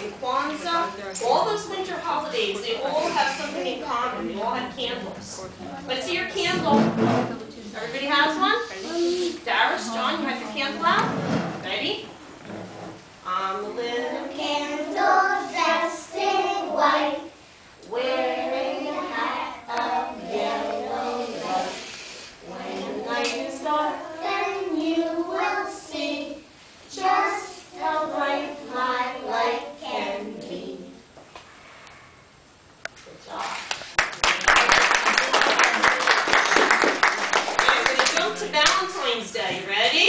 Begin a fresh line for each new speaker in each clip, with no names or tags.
and Kwanzaa, all those winter holidays, they all have something in common. They all have candles. Let's see your candle. Everybody has one? Darius, John, you have your candle out? Ready? I'm a little candle dressed in white, wearing a hat of yellow light. When the night is dark, then you will see just how bright my light can be. Good job. Okay, we're going to jump to Valentine's Day. Ready?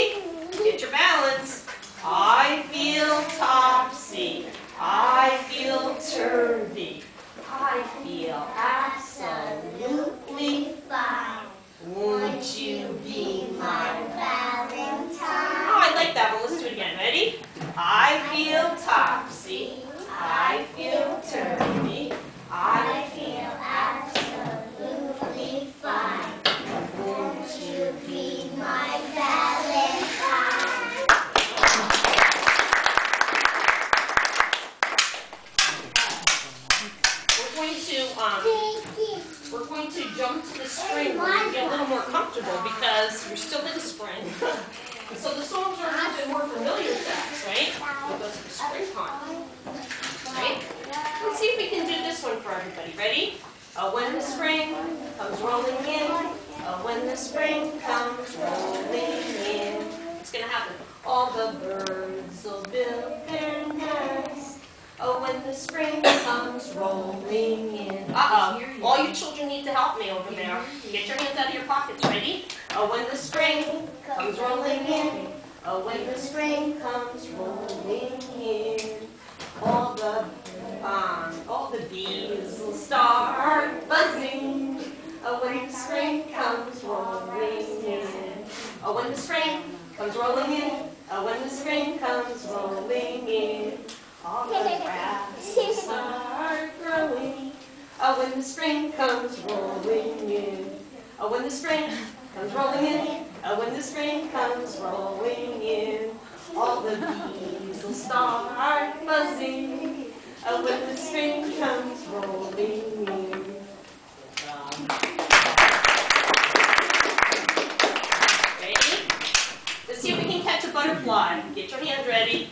Get your balance. I feel topsy. I feel turvy. I feel absolutely fine. Won't you be my Valentine? Oh, I like that one. Let's do it again. Ready? I feel topsy. I feel turvy. I feel absolutely fine. Won't you be my Valentine? We're going to jump to the spring where you get a little more comfortable because you're still in spring. And so the songs are a little bit more familiar to us, right? We'll go to the springtime. Right? Let's see if we can do this one for everybody. Ready? When the spring comes rolling in, when the spring comes rolling in, it's going to happen. All the birds will build their nests. Oh, when the spring comes rolling in. All you children need to help me over there. Get your hands out of your pockets. Ready? Oh, when the spring comes rolling in. Oh, when the spring comes rolling in. All the bees will start buzzing. Oh, when the spring comes rolling in. Oh, when the spring comes rolling in. Oh, when the spring comes rolling in. All the grasses start growing. Oh, when the spring comes rolling in. Oh, when the spring comes rolling in. Oh, when the spring comes rolling in. All the bees will start buzzing. Oh, when the spring comes rolling in. Ready? Let's see if we can catch a butterfly. Get your hands ready.